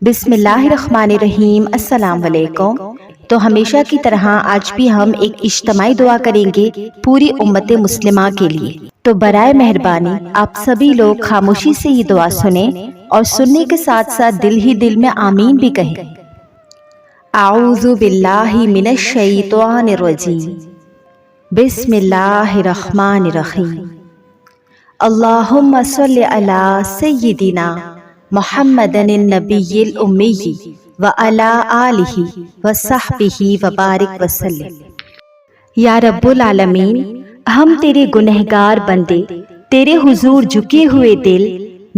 بسم اللہ الرحمن الرحیم۔ السلام علیکم۔ تو ہمیشہ کی طرح آج بھی ہم ایک اجتماعی دعا کریں گے پوری امت مسلمہ کے لیے۔ تو برائے مہربانی آپ سبھی لوگ خاموشی سے یہ دعا سنیں اور سننے کے ساتھ ساتھ دل ہی دل میں آمین بھی کہیں۔ اعوذ باللہ من الشیطان الرجیم، بسم اللہ الرحمن الرحیم۔ اللہم صل علی سیدنا محمد النبی الامی وعلی آلہ وصحبہ وبارک وسلم۔ یا رب العالمین، ہم تیرے گنہگار بندے تیرے حضور جھکے ہوئے دل،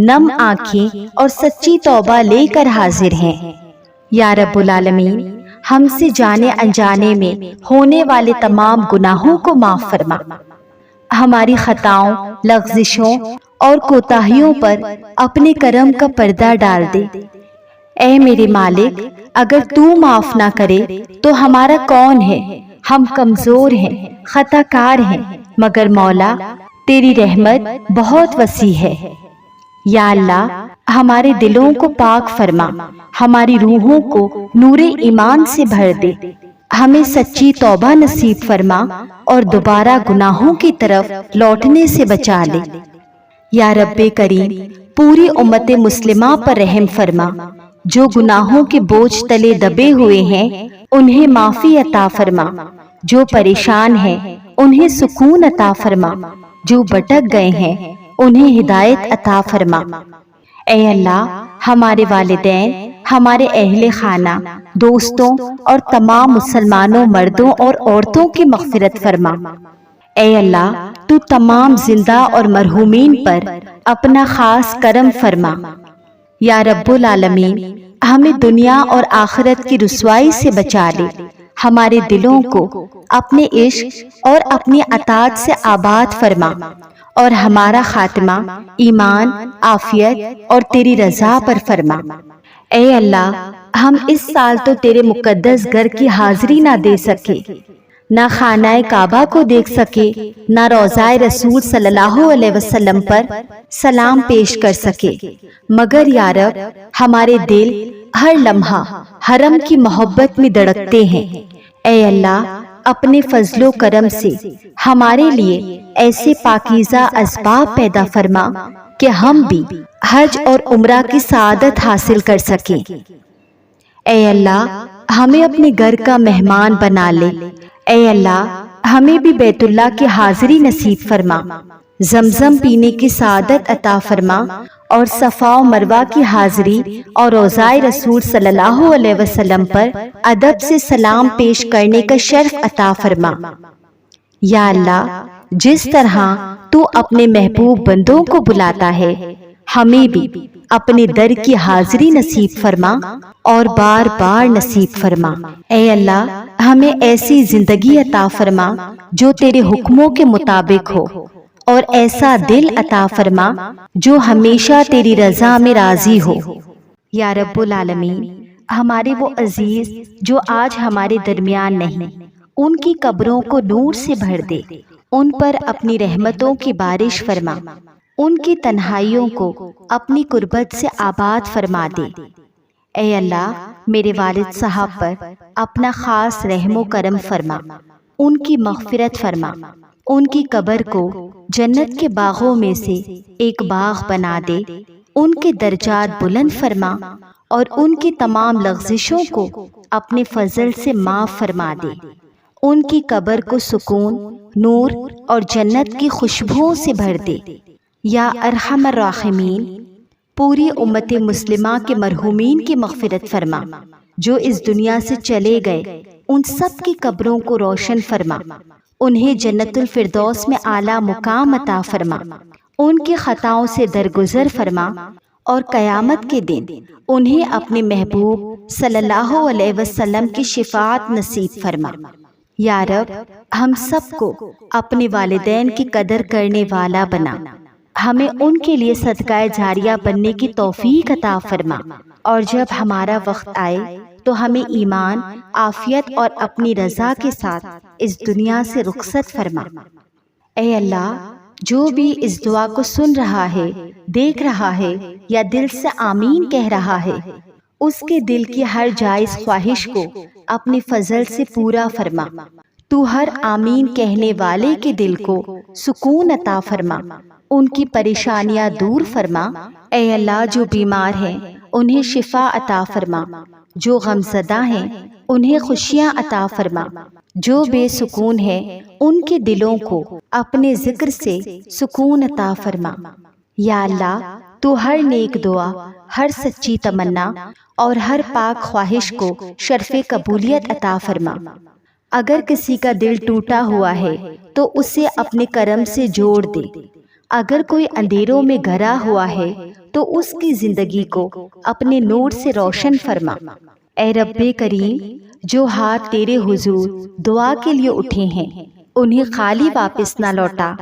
نم آنکھیں اور سچی توبہ لے کر حاضر ہیں۔ یا رب العالمین، ہم سے جانے انجانے میں ہونے والے تمام گناہوں کو معاف فرما، ہماری خطاؤں، لغزشوں اور کوتاہیوں پر اپنے کرم کا پردہ ڈال دے۔ اے میرے مالک، اگر تو معاف نہ کرے تو ہمارا کون ہے؟ ہم کمزور ہیں، خطا کار ہیں، مگر مولا تیری رحمت بہت وسیع ہے۔ یا اللہ، ہمارے دلوں کو پاک فرما، ہماری روحوں کو نور ایمان سے بھر دے، ہمیں سچی توبہ نصیب فرما اور دوبارہ گناہوں کی طرف لوٹنے سے بچا لے۔ یا رب کریم، پوری امت مسلمہ پر رحم فرما، جو گناہوں کے بوجھ تلے دبے ہوئے ہیں انہیں معافی عطا فرما، جو پریشان ہیں انہیں سکون عطا فرما، جو بھٹک گئے ہیں انہیں ہدایت عطا فرما۔ اے اللہ، ہمارے والدین، ہمارے اہل خانہ، دوستوں اور تمام مسلمانوں مردوں اور عورتوں کی مغفرت فرما۔ اے اللہ، تو تمام زندہ اور مرحومین پر اپنا خاص کرم فرما۔ یا رب العالمین، ہمیں دنیا اور آخرت کی رسوائی سے بچا لے، ہمارے دلوں کو اپنے عشق اور اپنی اطاعت سے آباد فرما اور ہمارا خاتمہ ایمان، عافیت اور تیری رضا پر فرما۔ اے اللہ، ہم اس سال تو تیرے مقدس گھر کی حاضری نہ دے سکے، نہ خانہ کعبہ کو دیکھ سکے، نہ روضہ رسول صلی اللہ علیہ وسلم پر سلام پیش کر سکے، مگر یا رب ہمارے دل ہر لمحہ حرم کی محبت میں دھڑکتے ہیں۔ اے اللہ، اپنے فضل و کرم سے ہمارے لیے ایسے پاکیزہ اسباب پیدا فرما کہ ہم بھی حج اور عمرہ کی سعادت حاصل کر سکیں۔ اے اللہ، ہمیں اپنے گھر کا مہمان بنا لے۔ اے اللہ، ہمیں بھی بیت اللہ کی حاضری نصیب فرما، زمزم پینے کی سعادت عطا فرما اور صفا و مروہ کی حاضری اور روضہ رسول صلی اللہ علیہ وسلم پر ادب سے سلام پیش کرنے کا شرف عطا فرما۔ یا اللہ، جس طرح تو اپنے محبوب بندوں کو بلاتا ہے، ہمیں بھی اپنے در کی حاضری نصیب فرما اور بار بار نصیب فرما۔ اے اللہ، ہمیں ایسی زندگی عطا فرما جو تیرے حکموں کے مطابق ہو، اور ایسا دل عطا فرما جو ہمیشہ تیری رضا میں راضی ہو۔ یا رب العالمین، ہمارے وہ عزیز جو آج ہمارے درمیان نہیں، ان کی قبروں کو نور سے بھر دے، ان پر اپنی رحمتوں کی بارش فرما، ان کی تنہائیوں کو اپنی قربت سے آباد فرما دے۔ اے اللہ، میرے والد صاحب پر اپنا خاص رحم و کرم فرما، ان کی مغفرت فرما، ان کی قبر کو جنت کے باغوں میں سے ایک باغ بنا دے، ان کے درجات بلند فرما اور ان کی تمام لغزشوں کو اپنے فضل سے معاف فرما دے، ان کی قبر کو سکون، نور اور جنت کی خوشبوؤں سے بھر دے۔ یا ارحم الراحمین، پوری امت مسلمہ کے مرحومین کی مغفرت فرما، جو اس دنیا سے چلے گئے ان سب کی قبروں کو روشن فرما، انہیں جنت الفردوس میں اعلیٰ مقام عطا فرما، ان کی خطاؤں سے درگزر فرما اور قیامت کے دن انہیں اپنے محبوب صلی اللہ علیہ وسلم کی شفاعت نصیب فرما۔ یا رب، ہم سب کو اپنے والدین کی قدر کرنے والا بنا، ہمیں ان کے لیے صدقہ جاریہ بننے کی توفیق عطا فرما، اور جب ہمارا وقت آئے تو ہمیں ایمان، عافیت اور اپنی رضا کے ساتھ اس دنیا سے رخصت فرما۔ اے اللہ، جو بھی اس دعا کو سن رہا ہے، دیکھ رہا ہے یا دل سے آمین کہہ رہا ہے، اس کے دل کی ہر جائز خواہش کو اپنے فضل سے پورا فرما۔ تو ہر آمین کہنے والے کے دل کو سکون عطا فرما، ان کی پریشانیاں دور فرما۔ اے اللہ، جو بیمار ہیں انہیں شفا عطا فرما، جو غمزدہ ہیں انہیں خوشیاں عطا فرما، جو بے سکون ہیں ان کے دلوں کو اپنے ذکر سے سکون عطا فرما۔ یا اللہ، تو ہر نیک دعا، ہر سچی تمنا اور ہر پاک خواہش کو شرف قبولیت عطا فرما۔ اگر کسی کا دل ٹوٹا ہوا ہے تو اسے اپنے کرم سے جوڑ دے، اگر کوئی اندھیروں میں گھرا ہوا ہے تو اس کی زندگی کو اپنے نور سے روشن فرما۔ اے رب کریم، جو ہاتھ تیرے حضور دعا کے لیے اٹھے ہیں انہیں خالی واپس نہ لوٹا۔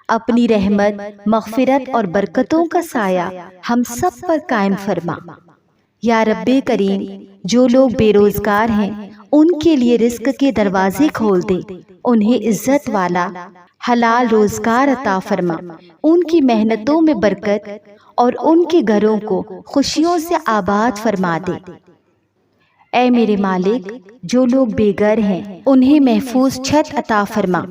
اپنی رحمت، مغفرت اور برکتوں کا سایہ ہم سب پر قائم فرما۔ یا رب کریم، جو لوگ بے روزگار ہیں ان کے لیے رزق کے دروازے کھول دے، انہیں عزت والا حلال روزگار عطا فرما، ان کی محنتوں میں برکت اور ان کے گھروں کو خوشیوں سے آباد فرما دے۔ اے میرے مالک، جو لوگ بے گھر ہیں انہیں محفوظ چھت عطا فرما،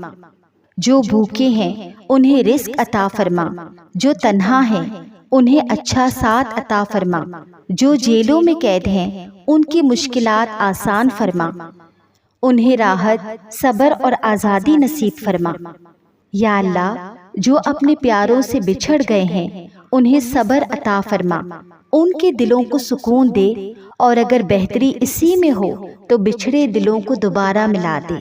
جو بھوکے ہیں انہیں رزق عطا فرما، جو تنہا ہیں انہیں اچھا ساتھ عطا فرما، جو جیلوں میں قید ہیں ان کی مشکلات آسان فرما، انہیں راحت، صبر اور آزادی نصیب فرما۔ یا اللہ، جو اپنے پیاروں سے بچھڑ گئے ہیں انہیں صبر عطا فرما، ان کے دلوں کو سکون دے، اور اگر بہتری اسی میں ہو تو بچھڑے دلوں کو دوبارہ ملا دے۔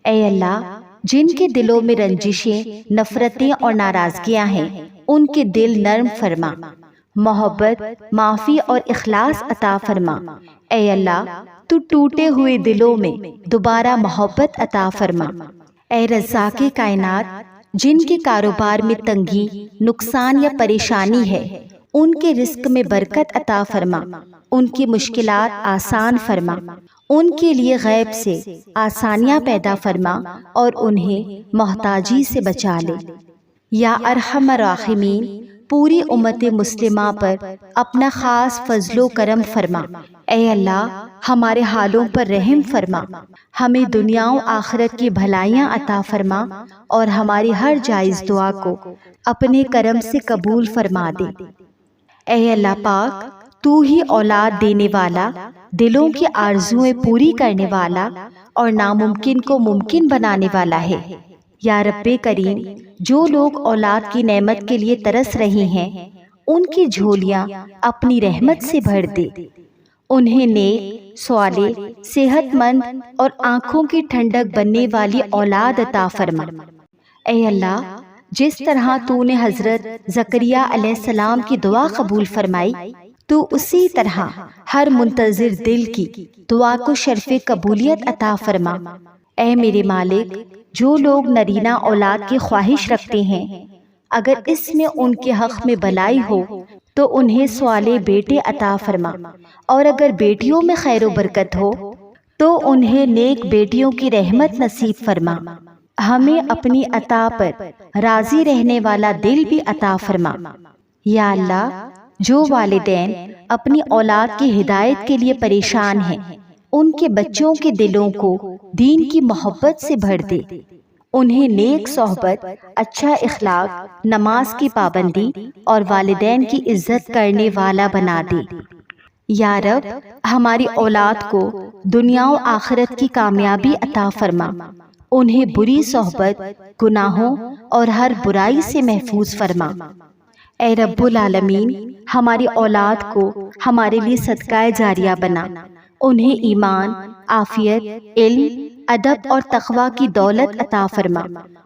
اے اللہ، جن کے دلوں میں رنجشیں، نفرتیں اور ناراضگیاں ہیں ان کے دل نرم فرما، محبت، معافی اور اخلاص عطا فرما۔ اے اللہ، تو ٹوٹے ہوئے دلوں میں دوبارہ محبت عطا فرما۔ اے رزاق کائنات، جن کے کاروبار میں تنگی، نقصان یا پریشانی ہے ان کے رزق میں برکت عطا فرما، ان کی مشکلات آسان فرما، ان کے لیے غیب سے آسانیاں پیدا فرما اور انہیں محتاجی سے بچا لے۔ یا ارحم الراحمین، پوری امت مسلمہ پر اپنا خاص فضل و کرم فرما۔ اے اللہ، ہمارے حالوں پر رحم فرما، ہمیں دنیا و آخرت کی بھلائیاں عطا فرما اور ہماری ہر جائز دعا کو اپنے کرم سے قبول فرما دے۔ اے اللہ پاک، تو ہی اولاد دینے والا، دلوں کی آرزوئیں پوری کرنے والا اور ناممکن کو ممکن بنانے والا ہے۔ یا رب کریم، جو لوگ اولاد کی نعمت کے لیے ترس رہے ہیں ان کی جھولیاں اپنی رحمت سے بھر دے، انہیں نیک، صالح، صحت مند اور آنکھوں کی ٹھنڈک بننے والی اولاد عطا فرما۔ اے اللہ، جس طرح تو نے حضرت زکریا علیہ السلام کی دعا قبول فرمائی، تو اسی طرح ہر منتظر دل کی دعا کو شرف قبولیت عطا فرما۔ اے میرے مالک، جو لوگ نرینہ اولاد کی خواہش رکھتے ہیں اگر اس میں ان کے حق میں بلائی ہو تو انہیں صالح بیٹے عطا فرما، اور اگر بیٹیوں میں خیر و برکت ہو تو انہیں نیک بیٹیوں کی رحمت نصیب فرما۔ ہمیں اپنی عطا پر راضی رہنے والا دل بھی عطا فرما۔ یا اللہ، جو والدین اپنی اولاد کی ہدایت کے لیے پریشان ہیں ان کے بچوں کے دلوں کو دین کی محبت سے بھر دے، انہیں نیک صحبت، اچھا اخلاق، نماز کی پابندی اور والدین کی عزت کرنے والا بنا دے۔ یا رب، ہماری اولاد کو دنیا و آخرت کی کامیابی عطا فرما، انہیں بری صحبت، گناہوں اور ہر برائی سے محفوظ فرما۔ اے رب العالمین، ہماری اولاد کو ہمارے لیے صدقہ جاریہ بنا، انہیں ایمان، عافیت، علم، ادب اور تقوی کی دولت عطا فرما،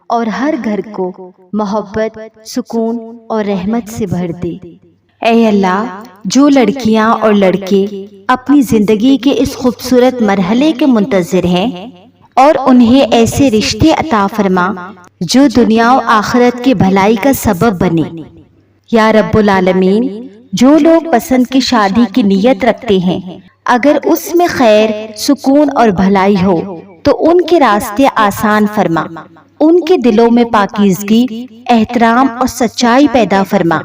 اور ہر گھر کو محبت، سکون اور رحمت سے بھر دے۔ اے اللہ، جو لڑکیاں اور لڑکے اپنی زندگی کے اس خوبصورت مرحلے کے منتظر ہیں اور انہیں ایسے رشتے عطا فرما جو دنیا و آخرت کی بھلائی کا سبب بنے۔ یا رب العالمین، جو لوگ پسند کی شادی کی نیت رکھتے ہیں اگر اس میں خیر، سکون اور بھلائی ہو تو ان کے راستے آسان فرما، ان کے دلوں میں پاکیزگی، احترام اور سچائی پیدا فرما،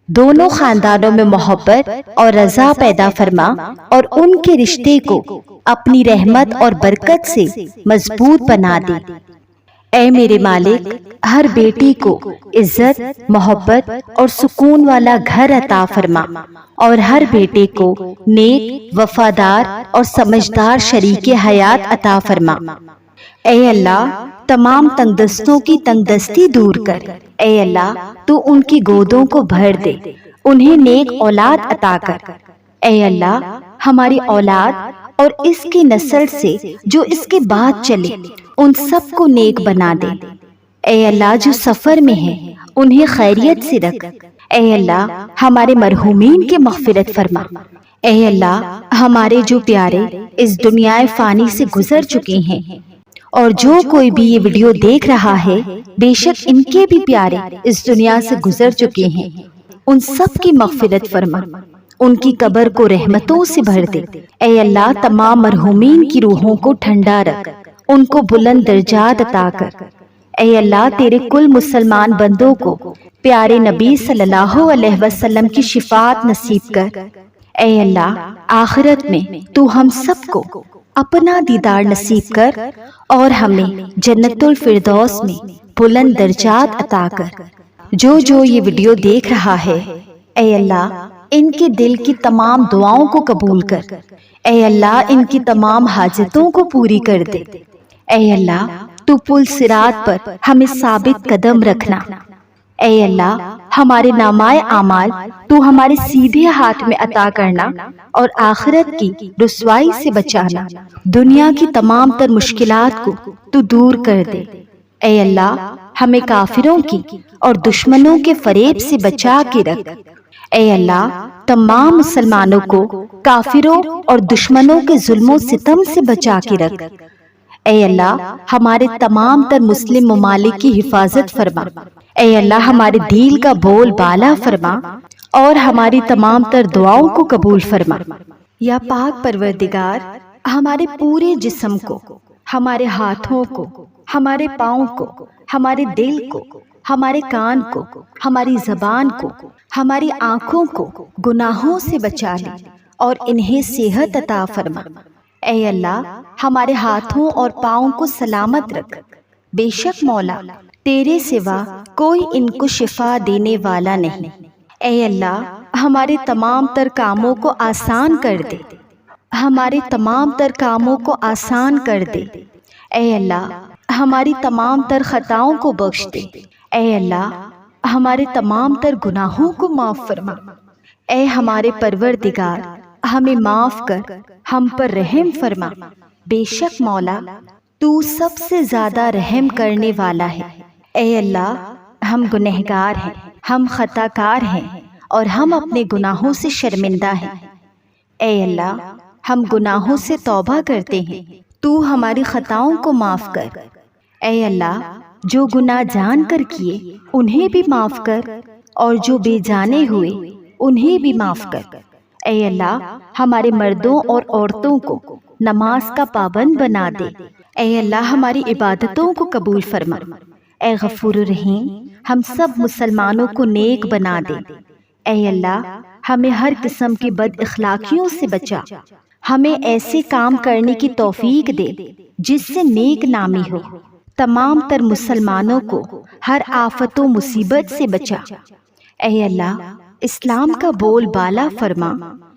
دونوں خاندانوں میں محبت اور رضا پیدا فرما اور ان کے رشتے کو اپنی رحمت اور برکت سے مضبوط بنا دے۔ اے میرے مالک، ہر بیٹی کو عزت، محبت اور سکون والا گھر عطا فرما اور ہر بیٹے کو نیک، وفادار اور سمجھدار شریک حیات عطا فرما۔ اے اللہ، تمام تنگ دستوں کی تنگ دستی دور کر۔ اے اللہ، تو ان کی گودوں کو بھر دے، انہیں نیک اولاد عطا کر۔ اے اللہ، ہماری اولاد اور اس کی نسل سے جو اس کے بعد چلے ان سب کو نیک بنا دے۔ اے اللہ، جو سفر میں ہیں انہیں خیریت سے رکھ۔ اے اللہ، ہمارے مرحومین کی مغفرت فرما۔ اے اللہ، ہمارے جو پیارے اس دنیا فانی سے گزر چکے ہیں اور جو کوئی بھی یہ ویڈیو دیکھ رہا ہے، بے شک ان کے بھی پیارے اس دنیا سے گزر چکے ہیں، ان سب کی مغفرت فرما، ان کی قبر کو رحمتوں سے بھر دے۔ اے اللہ، تمام مرحومین کی روحوں کو ٹھنڈا رکھ، ان کو بلند درجات عطا کر۔ اے اللہ، تیرے کل مسلمان بندوں کو پیارے نبی صلی اللہ علیہ وسلم کی شفاعت نصیب کر۔ اے اللہ، آخرت میں تو ہم سب کو اپنا دیدار نصیب کر اور ہمیں جنت الفردوس میں بلند درجات عطا کر۔ جو یہ ویڈیو دیکھ رہا ہے، اے اللہ، ان کے دل کی تمام دعاؤں کو قبول کر۔ اے اللہ، ان کی تمام حاجتوں کو پوری کر دے۔ اے اللہ، تو پل صراط پر ہمیں ثابت قدم رکھنا۔ اے اللہ، ہمارے نامۂ اعمال تو ہمارے سیدھے ہاتھ میں عطا کرنا اور آخرت کی رسوائی سے بچانا۔ دنیا کی تمام تر مشکلات کو تو دور کر دے۔ اے اللہ، ہمیں کافروں کی اور دشمنوں کے فریب سے بچا کے رکھ۔ اے اللہ، تمام مسلمانوں کو کافروں اور دشمنوں کے ظلم و ستم سے بچا کے رکھ۔ اے اللہ، ہمارے تمام تر مسلم ممالک کی حفاظت فرما۔ اے اللہ، ہمارے دل کا بول بالا فرما اور ہماری تمام تر دعاؤں کو قبول فرما۔ یا پاک پروردگار، ہمارے پورے جسم کو، ہمارے ہاتھوں کو، ہمارے پاؤں کو، ہمارے دل کو، ہمارے کان کو، ہماری زبان کو، ہماری آنکھوں کو گناہوں سے بچا لے اور انہیں صحت عطا فرما۔ اے اللہ، ہمارے ہاتھوں اور پاؤں کو سلامت رکھ۔ بے شک مولا، تیرے سوا کوئی ان کو شفا دینے والا نہیں۔ اے اللہ، ہمارے تمام تر کاموں کو آسان کر دے، ہمارے تمام تر کاموں کو آسان کر دے۔ اے اللہ، ہماری تمام تر خطاؤں کو بخش دے۔ اے اللہ، ہمارے تمام تر گناہوں کو معاف فرما۔ اے ہمارے پروردگار، ہمیں معاف کر، ہم پر رحم فرما۔ بے شک مولا، تو سب سے زیادہ رحم کرنے والا ہے۔ اے اللہ، ہم گنہگار ہیں، ہم خطا کار ہیں اور ہم اپنے گناہوں سے شرمندہ ہیں۔ اے اللہ، ہم گناہوں سے توبہ کرتے ہیں، تو ہماری خطاؤں کو معاف کر۔ اے اللہ، جو گناہ جان کر کیے انہیں بھی معاف کر اور جو بے جانے ہوئے انہیں بھی معاف کر۔ اے اللہ، ہمارے مردوں اور عورتوں کو نماز کا پابند بنا دے۔ اے اللہ، ہماری عبادتوں کو قبول فرما۔ اے غفور الرحیم، ہم سب مسلمانوں کو نیک بنا دے۔ اے اللہ، ہمیں ہر قسم کی بد اخلاقیوں سے بچا، ہمیں ایسے کام کرنے کی توفیق دے جس سے نیک نامی ہو۔ تمام تر مسلمانوں کو ہر آفت و مصیبت سے بچا۔ اے اللہ، اسلام کا بول بالا فرما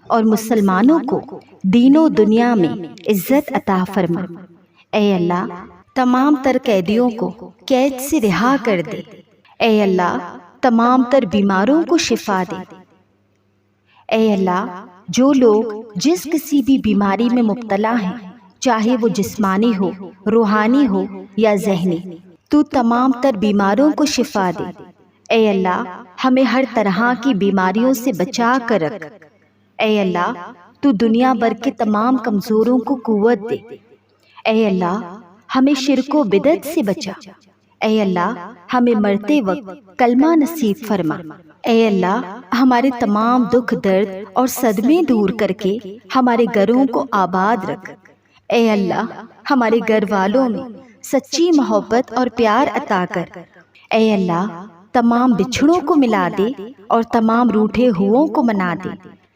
اور مسلمانوں کو دین و دنیا میں عزت عطا فرما۔ اے اللہ، تمام تر قیدیوں کو قید سے رہا کر دے۔ اے اللہ، تمام تر بیماروں کو شفا دے۔ اے اللہ، جو لوگ جس کسی بھی بیماری میں مبتلا ہیں، چاہے وہ جسمانی ہو، روحانی ہو یا ذہنی، تو تمام تر بیماروں کو شفا دے۔ اے اللہ، ہمیں ہر طرح کی بیماریوں سے بچا کر رکھ۔ اے اللہ، تو دنیا بھر کے تمام کمزوروں کو قوت دے۔ اے اللہ، ہمیں شرک و بدعت سے بچا۔ اے اللہ، ہمیں مرتے وقت کلمہ نصیب فرما۔ اے اللہ، ہمارے تمام دکھ درد اور صدمے دور کر کے ہمارے گھروں کو آباد رکھ۔ اے اللہ، ہمارے گھر والوں میں سچی محبت اور پیار عطا کر۔ اے اللہ، تمام بچھڑوں کو ملا دے اور تمام روٹھے ہوں کو منا دے۔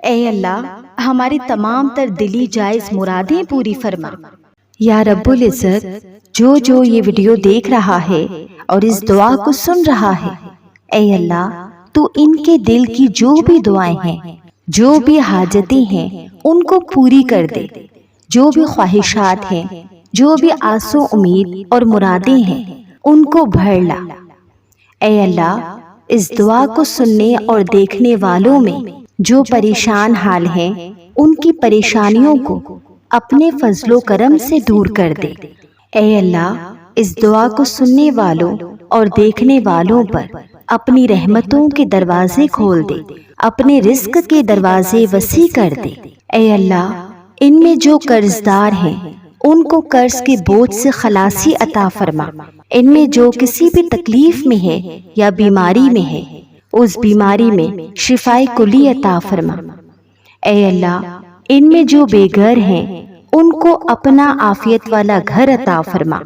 اے اللہ ہماری تمام تر دلی جائز مرادیں پوری فرما۔ یا رب العزت جو یہ ویڈیو دیکھ رہا ہے اور اس دعا کو سن رہا ہے، اے اللہ تو ان کے دل کی جو بھی دعائیں ہیں، جو بھی حاجتیں ہیں، ان کو پوری کر دے۔ جو بھی خواہشات ہیں، جو بھی آس و امید اور مرادیں ہیں، ان کو بھر لا۔ اے اللہ اس دعا کو سننے اور دیکھنے والوں میں جو پریشان حال ہیں، ان کی پریشانیوں کو اپنے فضل و کرم سے دور کر دے۔ اے اللہ اس دعا کو سننے والوں اور دیکھنے والوں پر اپنی رحمتوں کے دروازے کھول دے، اپنے رزق کے دروازے وسیع کر دے۔ اے اللہ ان میں جو قرض دار ہیں، ان کو قرض کے بوجھ سے خلاصی عطا فرما۔ ان میں جو کسی بھی تکلیف میں ہے یا بیماری میں ہے، اس بیماری میں شفائے کلی عطا فرما۔ اے اللہ ان میں جو بے گھر ہیں، ان کو اپنا عافیت والا گھر عطا فرما۔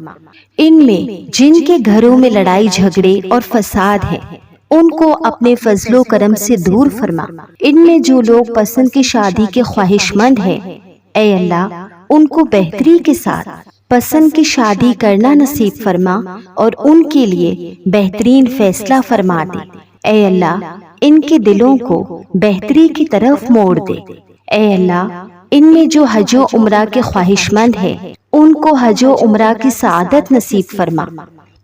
ان میں جن کے گھروں میں لڑائی جھگڑے اور فساد ہے، ان کو اپنے فضل و کرم سے دور فرما۔ ان میں جو لوگ پسند کی شادی کے خواہش مند ہیں، اے اللہ ان کو بہتری کے ساتھ پسند کی شادی کرنا نصیب فرما اور ان کے لیے بہترین فیصلہ فرما دے۔ اے اللہ ان کے دلوں کو بہتری کی طرف موڑ دے۔ اے اللہ ان میں جو حج و عمرہ کے خواہش مند ہے، ان کو حج و عمرہ کی سعادت نصیب فرما۔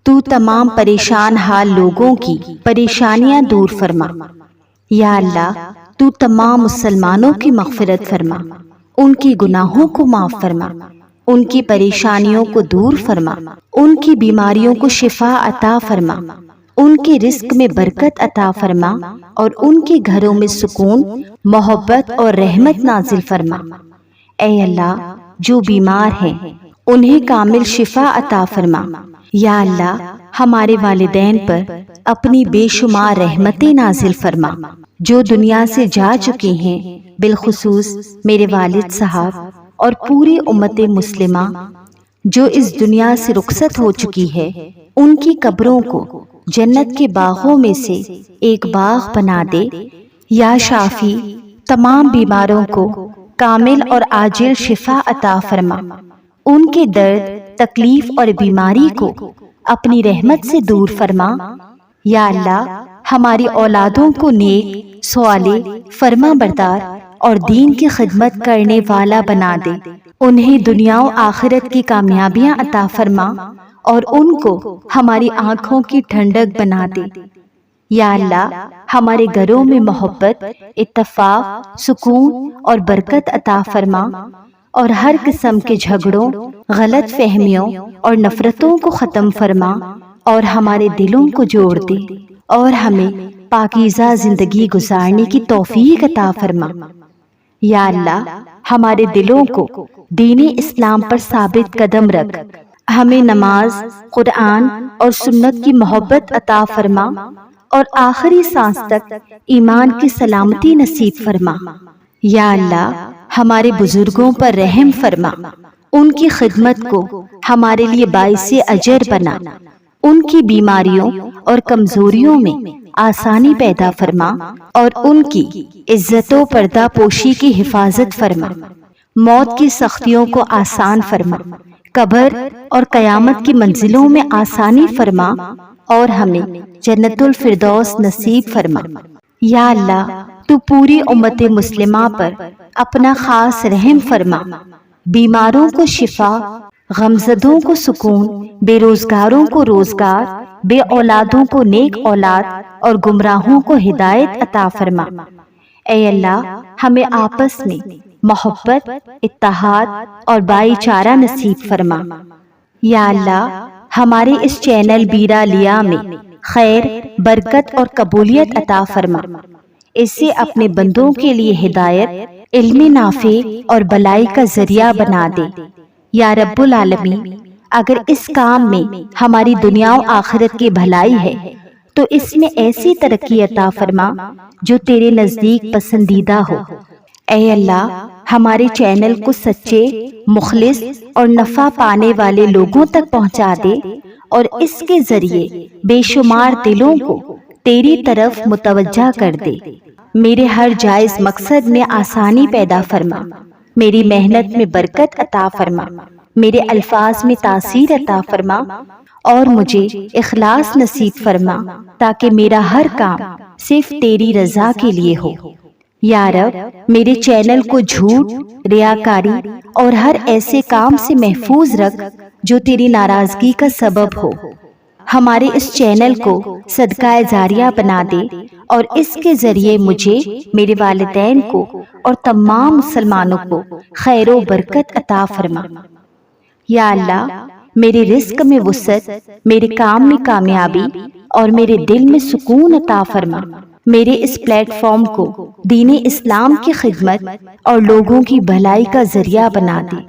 تو تمام پریشان حال لوگوں کی پریشانیاں دور فرما۔ یا اللہ تو تمام مسلمانوں کی مغفرت فرما، ان کی گناہوں کو معاف فرما، ان کی پریشانیوں کو دور فرما، ان کی بیماریوں کو شفا عطا فرما، ان کے رزق میں برکت عطا فرما اور ان کے گھروں میں سکون، محبت اور رحمت نازل فرما۔ اے اللہ جو بیمار ہیں انہیں کامل شفا عطا فرما۔ یا اللہ ہمارے والدین پر اپنی بے شمار رحمتیں نازل فرما۔ جو دنیا سے جا چکے ہیں، بالخصوص میرے والد صاحب اور پوری امت مسلمہ جو اس دنیا سے رخصت ہو چکی ہے، ان کی قبروں کو جنت کے باغوں میں سے ایک باغ بنا دے۔ یا شافی تمام بیماروں کو کامل اور عاجل شفا عطا فرما۔ ان کے درد، تکلیف اور بیماری کو اپنی رحمت سے دور فرما۔ یا اللہ ہماری اولادوں کو نیک، صالح، فرما بردار اور دین کی خدمت کرنے والا بنا دے۔ انہیں دنیا و آخرت کی کامیابیاں عطا فرما اور ان کو ہماری آنکھوں کی ٹھنڈک بنا دے۔ یا اللہ ہمارے گھروں میں محبت، اتفاق، سکون اور برکت عطا فرما اور ہر قسم کے جھگڑوں، غلط فہمیوں اور نفرتوں کو ختم فرما اور ہمارے دلوں کو جوڑ دے اور ہمیں پاکیزہ زندگی گزارنے کی توفیق عطا فرما۔ یا اللہ ہمارے دلوں کو دین اسلام پر ثابت قدم رکھ، ہمیں نماز، قرآن اور سنت کی محبت عطا فرما اور آخری سانس تک ایمان کی سلامتی نصیب فرما۔ یا اللہ ہمارے بزرگوں پر رحم فرما، ان کی خدمت کو ہمارے لیے باعث اجر بنا، ان کی بیماریوں اور کمزوریوں میں آسانی پیدا فرما اور ان کی عزت و پردہ پوشی کی حفاظت فرما، موت کی سختیوں کو آسان فرما، قبر اور قیامت کی منزلوں میں آسانی فرما اور ہمیں جنت الفردوس نصیب فرما۔ یا اللہ تو پوری امت مسلمہ پر اپنا خاص رحم فرما، بیماروں کو شفا، غمزدوں کو سکون، بے روزگاروں کو روزگار، بے اولادوں کو نیک اولاد اور گمراہوں کو ہدایت عطا فرما۔ اے اللہ ہمیں آپس میں محبت، اتحاد اور بھائی چارہ نصیب فرما۔ یا اللہ ہمارے اس چینل بیرا لیا میں خیر، برکت اور قبولیت عطا فرما، اسے اپنے بندوں کے لیے ہدایت، علم نافع اور بلائی کا ذریعہ بنا دے۔ یا رب العالمین اگر اس کام میں ہماری دنیا و آخرت کی بھلائی ہے تو اس میں ایسی ترقی عطا فرما جو تیرے نزدیک پسندیدہ ہو۔ اے اللہ ہمارے چینل کو سچے، مخلص اور نفع پانے والے لوگوں تک پہنچا دے اور اس کے ذریعے بے شمار دلوں کو تیری طرف متوجہ کر دے، میرے ہر جائز مقصد میں آسانی پیدا فرما، میری محنت میں برکت عطا فرما، میرے الفاظ میں تاثیر عطا فرما اور مجھے اخلاص نصیب فرما تاکہ میرا ہر کام صرف تیری رضا کے لیے ہو۔ یا رب، میرے چینل کو جھوٹ، ریاکاری اور ہر ایسے کام سے محفوظ رکھ جو تیری ناراضگی کا سبب ہو۔ ہمارے اس چینل کو صدقہ جاریہ بنا دے اور اس کے ذریعے مجھے، میرے والدین کو اور تمام مسلمانوں کو خیر و برکت عطا فرما۔ یا اللہ، میرے رزق میں وسعت، میرے کام میں کامیابی اور میرے دل میں سکون عطا فرما۔ میرے اس پلیٹ فارم کو دین اسلام کی خدمت اور لوگوں کی بھلائی کا ذریعہ بنا دے۔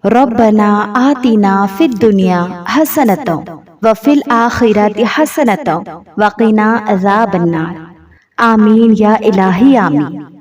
ربنا آتنا فی الدنیا حسنۃ وفی الآخرۃ حسنۃ وقنا عذاب النار۔ آمین یا الہی آمین۔